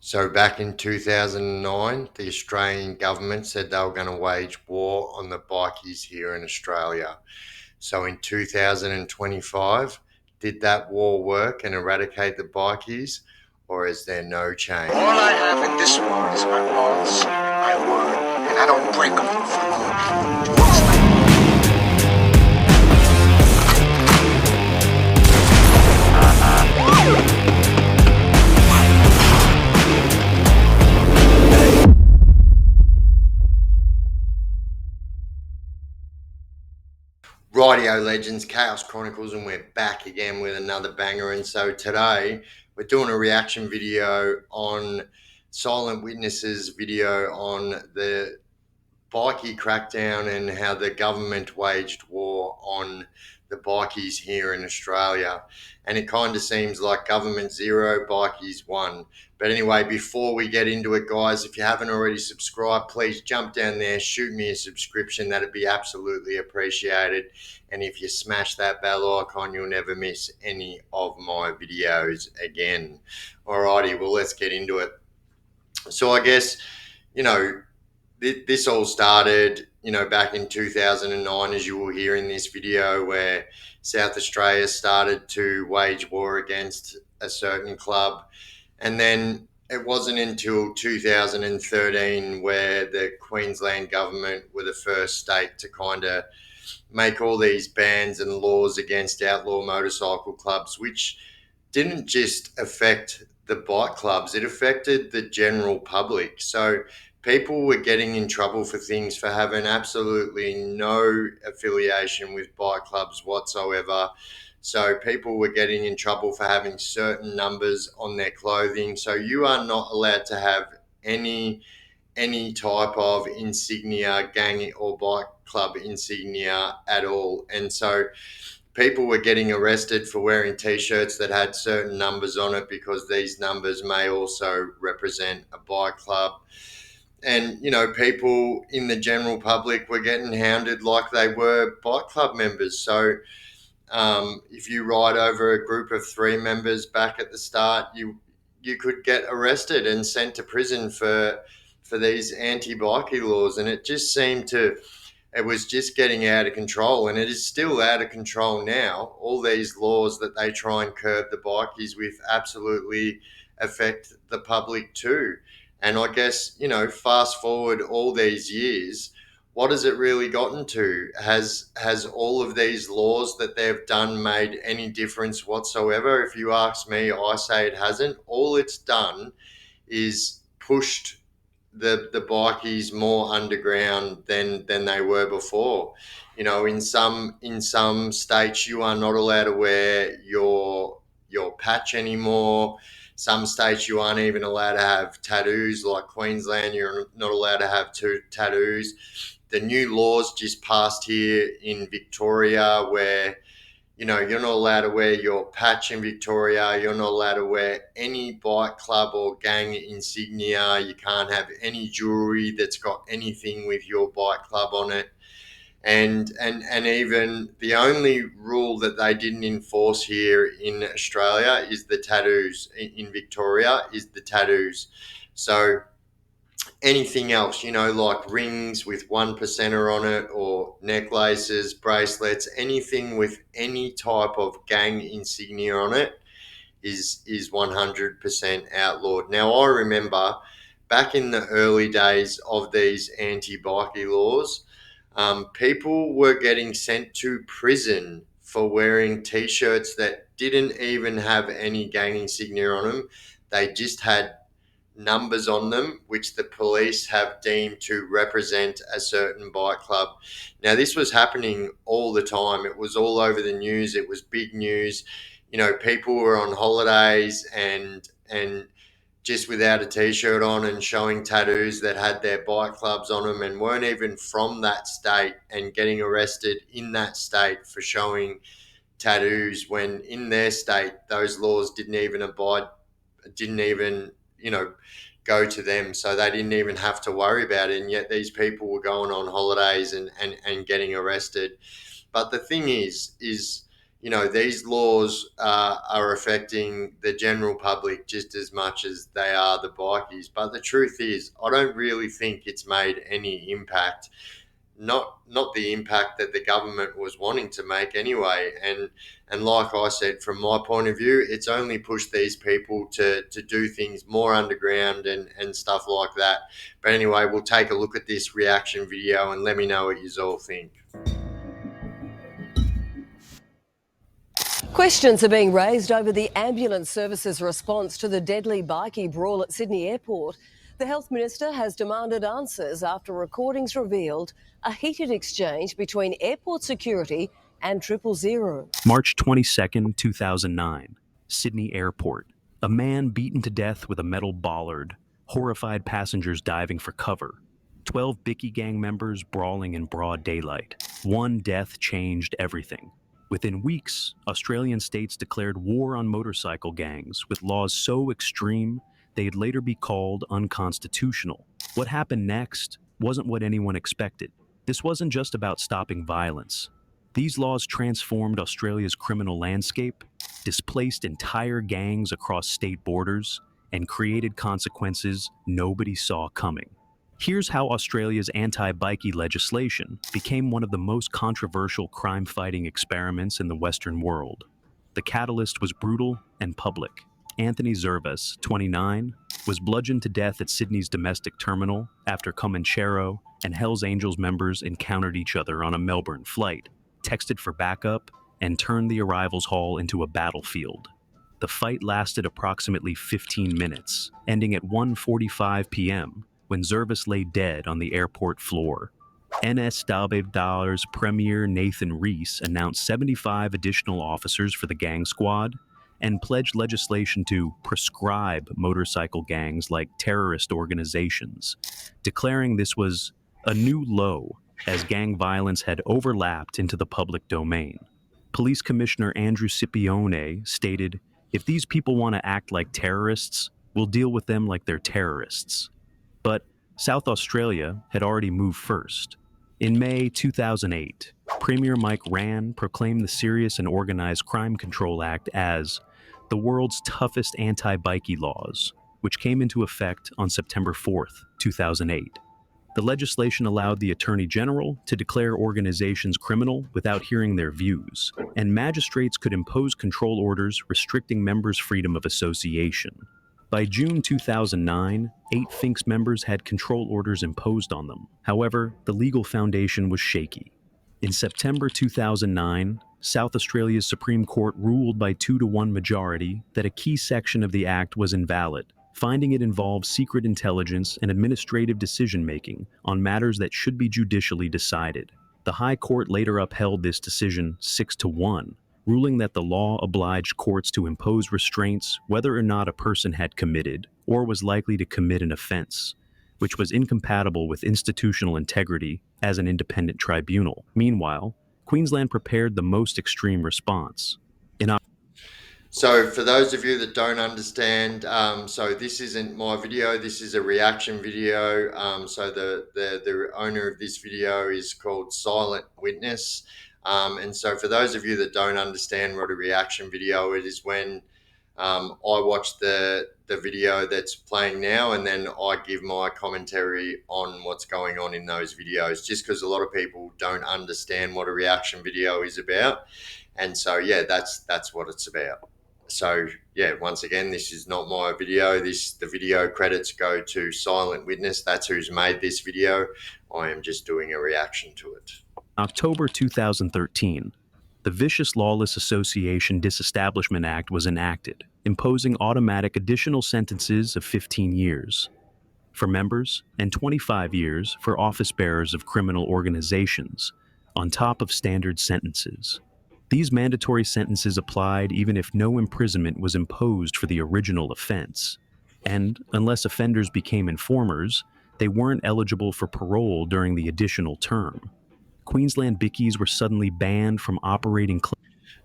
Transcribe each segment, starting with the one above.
So back in 2009, the Australian government said they were going to wage war on the bikies here in Australia. So in 2025, did that war work and eradicate the bikies, or is there no change? All I have in this world is my laws, my word, and I don't break them for long. Rightio legends, Chaos Chronicles, and we're back again with another banger. And so today we're doing a reaction video on Silent Witnesses video on the bikie crackdown and how the government waged war on the bikies here in Australia. And it kind of seems like government zero, bikies one. But anyway, before we get into it, guys, if you haven't already subscribed, please jump down there, shoot me a subscription. That'd be absolutely appreciated. And if you smash that bell icon, you'll never miss any of my videos again. Alrighty, well, let's get into it. So I guess, you know, this all started, back in 2009, as you will hear in this video, where South Australia started to wage war against a certain club. And then it wasn't until 2013 where the Queensland government were the first state to kind of make all these bans and laws against outlaw motorcycle clubs, which didn't just affect the bike clubs, it affected the general public. So people were getting in trouble for things for having absolutely no affiliation with bike clubs whatsoever. So people were getting in trouble for having certain numbers on their clothing. So you are not allowed to have any type of insignia, gang or bike club insignia at all. And so people were getting arrested for wearing t-shirts that had certain numbers on it because these numbers may also represent a bike club. And people in the general public were getting hounded like they were bike club members. So if you ride over a group of 3 members back at the start, you could get arrested and sent to prison for these anti-bikie laws. And it was just getting out of control, and it is still out of control now. All these laws that they try and curb the bikies with absolutely affect the public too. And I guess, fast forward all these years, what has it really gotten to? Has all of these laws that they've done made any difference whatsoever? If you ask me, I say it hasn't. All it's done is pushed the bikies more underground than they were before. In some states you are not allowed to wear your patch anymore. Some states you aren't even allowed to have tattoos, like Queensland. You're not allowed to have two tattoos. The new laws just passed here in Victoria where you're not allowed to wear your patch in Victoria. You're not allowed to wear any bike club or gang insignia. You can't have any jewelry that's got anything with your bike club on it. And even the only rule that they didn't enforce here in Australia is the tattoos. In Victoria is the tattoos. So anything else, like rings with 1%er on it, or necklaces, bracelets, anything with any type of gang insignia on it is 100% outlawed. Now, I remember back in the early days of these anti-bikie laws, people were getting sent to prison for wearing t-shirts that didn't even have any gang insignia on them. They just had numbers on them, which the police have deemed to represent a certain bike club. Now, this was happening all the time. It was all over the news. It was big news. People were on holidays and just without a t-shirt on and showing tattoos that had their bike clubs on them and weren't even from that state, and getting arrested in that state for showing tattoos when in their state those laws didn't even go to them, so they didn't even have to worry about it. And yet these people were going on holidays and getting arrested. But the thing is these laws are affecting the general public just as much as they are the bikies. But the truth is, I don't really think it's made any impact. Not the impact that the government was wanting to make anyway. And like I said, from my point of view, it's only pushed these people to do things more underground and stuff like that. But anyway, we'll take a look at this reaction video and let me know what you all think. Questions are being raised over the ambulance service's response to the deadly bikie brawl at Sydney Airport. The Health Minister has demanded answers after recordings revealed a heated exchange between airport security and 000. March 22nd, 2009, Sydney Airport. A man beaten to death with a metal bollard, horrified passengers diving for cover. 12 Bikie gang members brawling in broad daylight. One death changed everything. Within weeks, Australian states declared war on motorcycle gangs with laws so extreme they'd later be called unconstitutional. What happened next wasn't what anyone expected. This wasn't just about stopping violence. These laws transformed Australia's criminal landscape, displaced entire gangs across state borders, and created consequences nobody saw coming. Here's how Australia's anti-bikie legislation became one of the most controversial crime-fighting experiments in the Western world. The catalyst was brutal and public. Anthony Zervas, 29, was bludgeoned to death at Sydney's domestic terminal after Comanchero and Hells Angels members encountered each other on a Melbourne flight, texted for backup, and turned the arrivals hall into a battlefield. The fight lasted approximately 15 minutes, ending at 1:45 p.m., when Zervas lay dead on the airport floor. NSW's Premier Nathan Rees announced 75 additional officers for the gang squad and pledged legislation to prescribe motorcycle gangs like terrorist organizations, declaring this was a new low as gang violence had overlapped into the public domain. Police Commissioner Andrew Scipione stated, "If these people want to act like terrorists, we'll deal with them like they're terrorists." But South Australia had already moved first. In May 2008, Premier Mike Rann proclaimed the Serious and Organised Crime Control Act as the world's toughest anti-bikie laws, which came into effect on September 4th, 2008. The legislation allowed the Attorney General to declare organizations criminal without hearing their views, and magistrates could impose control orders restricting members' freedom of association. By June 2009, 8 Finks members had control orders imposed on them. However, the legal foundation was shaky. In September 2009, South Australia's Supreme Court ruled by 2-to-1 majority that a key section of the Act was invalid, finding it involved secret intelligence and administrative decision-making on matters that should be judicially decided. The High Court later upheld this decision 6-to-1, ruling that the law obliged courts to impose restraints whether or not a person had committed or was likely to commit an offense, which was incompatible with institutional integrity as an independent tribunal. Meanwhile, Queensland prepared the most extreme response. So for those of you that don't understand, so this isn't my video, this is a reaction video. So the owner of this video is called Silent Witness. And so for those of you that don't understand what a reaction video is, it is when I watch the video that's playing now and then I give my commentary on what's going on in those videos, just because a lot of people don't understand what a reaction video is about. And so, yeah, that's what it's about. So yeah, once again, this is not my video. The video credits go to Silent Witness. That's who's made this video. I am just doing a reaction to it. October 2013, the Vicious Lawless Association Disestablishment Act was enacted, imposing automatic additional sentences of 15 years for members and 25 years for office bearers of criminal organizations, on top of standard sentences. These mandatory sentences applied even if no imprisonment was imposed for the original offense, and unless offenders became informers, they weren't eligible for parole during the additional term. Queensland Bikies were suddenly banned from operating.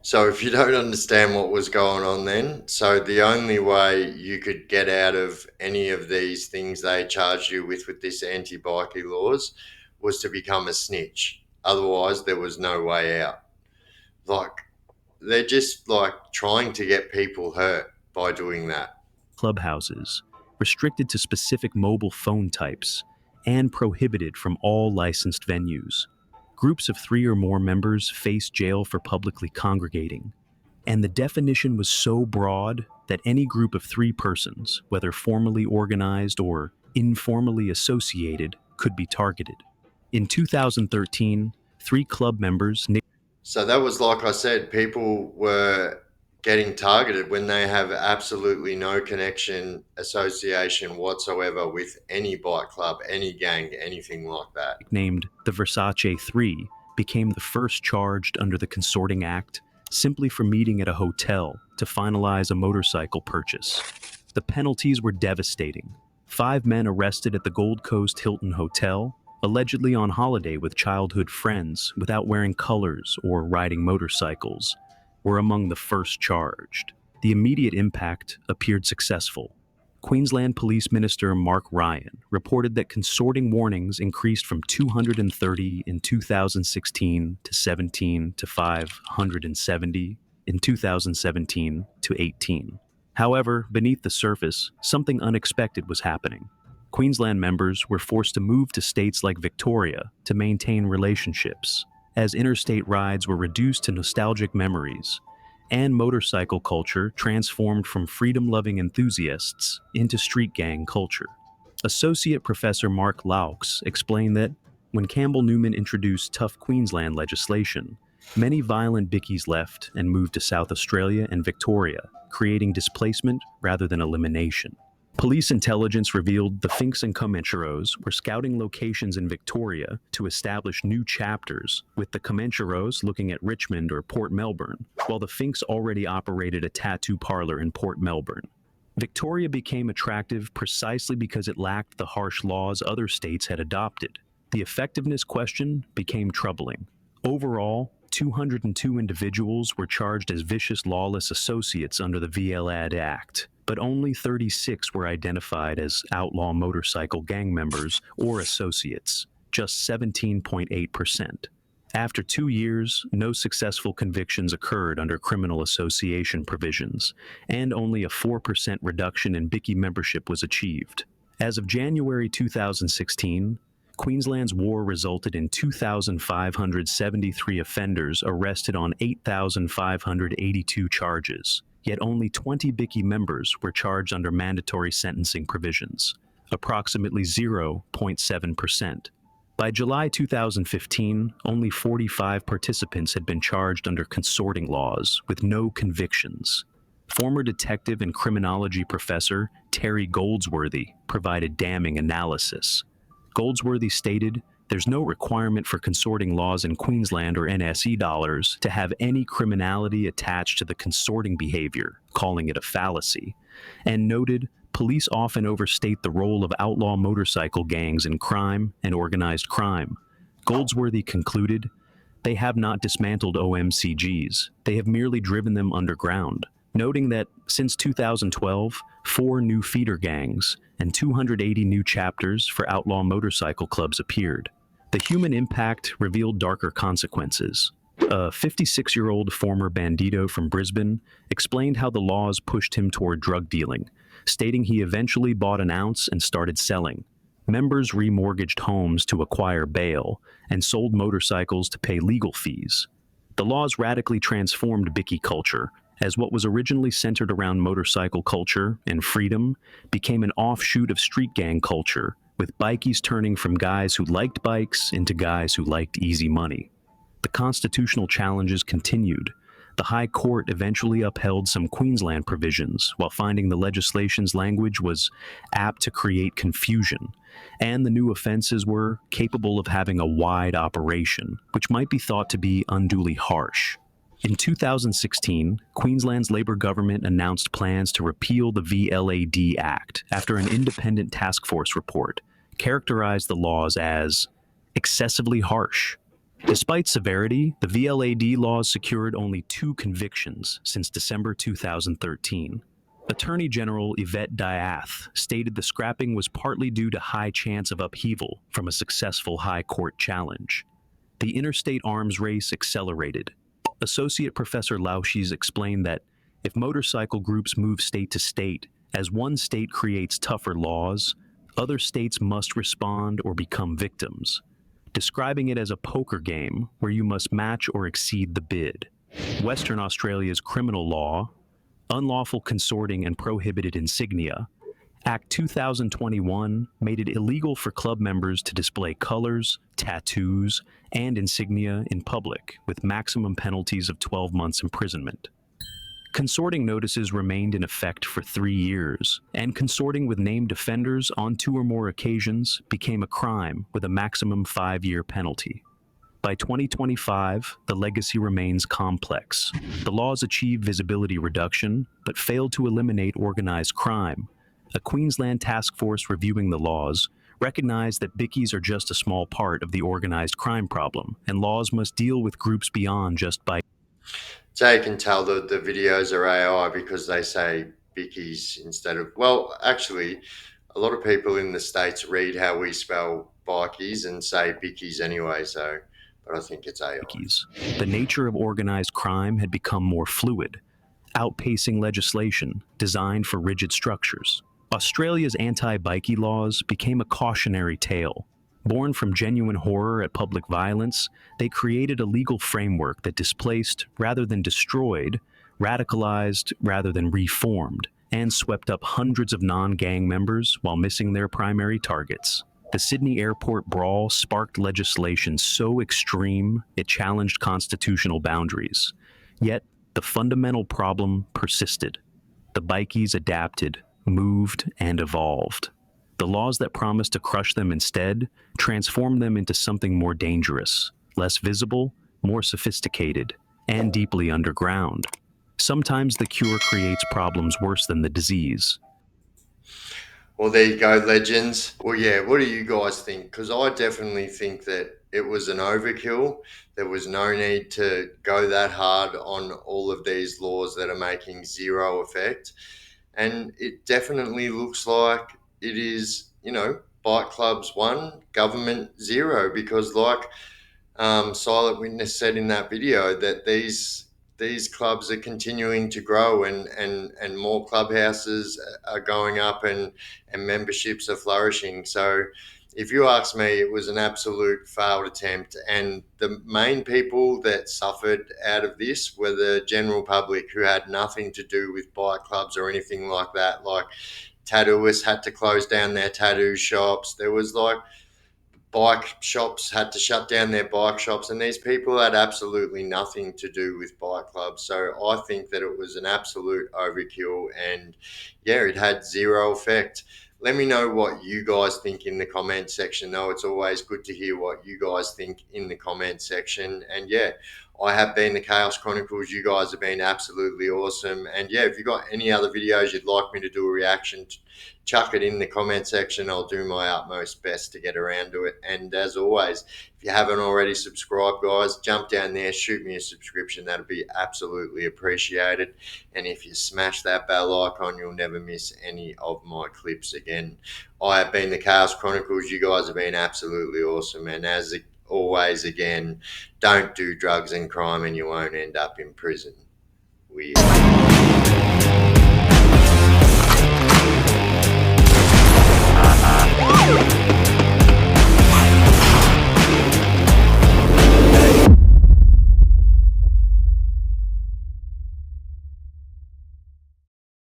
So if you don't understand what was going on then, so the only way you could get out of any of these things they charged you with this anti-bikie laws was to become a snitch. Otherwise, there was no way out. Like, they're just like trying to get people hurt by doing that. Clubhouses, restricted to specific mobile phone types, and prohibited from all licensed venues. Groups of 3 or more members face jail for publicly congregating. And the definition was so broad that any group of 3 persons, whether formally organized or informally associated, could be targeted. In 2013, 3 club members, So that was, like I said, people were getting targeted when they have absolutely no connection, association whatsoever with any bike club, any gang, anything like that. named the Versace 3, became the first charged under the Consorting Act simply for meeting at a hotel to finalize a motorcycle purchase. The penalties were devastating. 5 men arrested at the Gold Coast Hilton Hotel, allegedly on holiday with childhood friends without wearing colors or riding motorcycles, were among the first charged. The immediate impact appeared successful. Queensland Police Minister Mark Ryan reported that consorting warnings increased from 230 in 2016 to 17 to 570 in 2017 to 18. However, beneath the surface, something unexpected was happening. Queensland members were forced to move to states like Victoria to maintain relationships, as interstate rides were reduced to nostalgic memories, and motorcycle culture transformed from freedom-loving enthusiasts into street gang culture. Associate Professor Mark Laux explained that when Campbell Newman introduced tough Queensland legislation, many violent bickies left and moved to South Australia and Victoria, creating displacement rather than elimination. Police intelligence revealed the Finks and Comancheros were scouting locations in Victoria to establish new chapters, with the Comancheros looking at Richmond or Port Melbourne, while the Finks already operated a tattoo parlor in Port Melbourne. Victoria became attractive precisely because it lacked the harsh laws other states had adopted. The effectiveness question became troubling. Overall, 202 individuals were charged as vicious lawless associates under the VLAD Act, but only 36 were identified as outlaw motorcycle gang members or associates, just 17.8%. After 2 years, no successful convictions occurred under criminal association provisions, and only a 4% reduction in BIKIE membership was achieved. As of January 2016, Queensland's war resulted in 2,573 offenders arrested on 8,582 charges, yet only 20 BIKIE members were charged under mandatory sentencing provisions, approximately 0.7%. By July 2015, only 45 participants had been charged under consorting laws, with no convictions. Former detective and criminology professor Terry Goldsworthy provided damning analysis. Goldsworthy stated, "There's no requirement for consorting laws in Queensland or NSE dollars to have any criminality attached to the consorting behavior," calling it a fallacy, and noted, "Police often overstate the role of outlaw motorcycle gangs in crime and organized crime." Goldsworthy concluded, "They have not dismantled OMCGs, they have merely driven them underground," noting that since 2012, 4 new feeder gangs and 280 new chapters for outlaw motorcycle clubs appeared. The human impact revealed darker consequences. A 56-year-old former bandito from Brisbane explained how the laws pushed him toward drug dealing, stating he eventually bought an ounce and started selling. Members remortgaged homes to acquire bail and sold motorcycles to pay legal fees. The laws radically transformed BIKIE culture, as what was originally centered around motorcycle culture and freedom became an offshoot of street gang culture, with bikies turning from guys who liked bikes into guys who liked easy money. The constitutional challenges continued. The High Court eventually upheld some Queensland provisions, while finding the legislation's language was apt to create confusion, and the new offenses were capable of having a wide operation, which might be thought to be unduly harsh. In 2016, Queensland's Labor government announced plans to repeal the VLAD Act after an independent task force report characterized the laws as excessively harsh. Despite severity, the VLAD laws secured only 2 convictions since December 2013. Attorney General Yvette Diath stated the scrapping was partly due to high chance of upheaval from a successful High Court challenge. The interstate arms race accelerated. Associate Professor Lausches explained that if motorcycle groups move state to state, as one state creates tougher laws, other states must respond or become victims, describing it as a poker game where you must match or exceed the bid. Western Australia's criminal law, unlawful consorting and prohibited insignia, Act 2021 made it illegal for club members to display colors, tattoos, and insignia in public, with maximum penalties of 12 months imprisonment. Consorting notices remained in effect for 3 years, and consorting with named offenders on 2 or more occasions became a crime with a maximum 5-year penalty. By 2025, the legacy remains complex. The laws achieve visibility reduction, but failed to eliminate organized crime. A Queensland task force reviewing the laws recognized that BIKIES are just a small part of the organized crime problem, and laws must deal with groups beyond just bike. So you can tell that the videos are AI because they say BIKIES instead of, well, actually, a lot of people in the States read how we spell bikies and say BIKIES anyway, so, but I think it's AI. The nature of organized crime had become more fluid, outpacing legislation designed for rigid structures. Australia's anti-bikie laws became a cautionary tale. Born from genuine horror at public violence, they created a legal framework that displaced rather than destroyed, radicalized rather than reformed, and swept up hundreds of non-gang members while missing their primary targets. The Sydney Airport brawl sparked legislation so extreme it challenged constitutional boundaries. Yet, the fundamental problem persisted. The bikies adapted, moved, and evolved. The laws that promised to crush them instead transformed them into something more dangerous, less visible, more sophisticated, and deeply underground. Sometimes the cure creates problems worse than the disease. Well, there you go, legends. Well, yeah, what do you guys think? Because I definitely think that it was an overkill. There was no need to go that hard on all of these laws that are making zero effect. And it definitely looks like it is, bike clubs 1, government 0, because like Silent Witness said in that video that these clubs are continuing to grow and more clubhouses are going up and memberships are flourishing. So if you ask me, it was an absolute failed attempt. And the main people that suffered out of this were the general public who had nothing to do with bike clubs or anything like that. Like tattooists had to close down their tattoo shops. There was like bike shops had to shut down their bike shops, and these people had absolutely nothing to do with bike clubs. So I think that it was an absolute overkill, and yeah, it had zero effect. Let me know what you guys think in the comment section, though. It's always good to hear what you guys think in the comment section. And yeah, I have been the Chaos Chronicles. You guys have been absolutely awesome. And yeah, if you've got any other videos you'd like me to do a reaction to, chuck it in the comment section. I'll do my utmost best to get around to it. And as always, if you haven't already subscribed, guys, jump down there, shoot me a subscription. That'd be absolutely appreciated. And if you smash that bell icon, you'll never miss any of my clips again. I have been the Chaos Chronicles. You guys have been absolutely awesome. And as always, again, don't do drugs and crime and you won't end up in prison. Weird.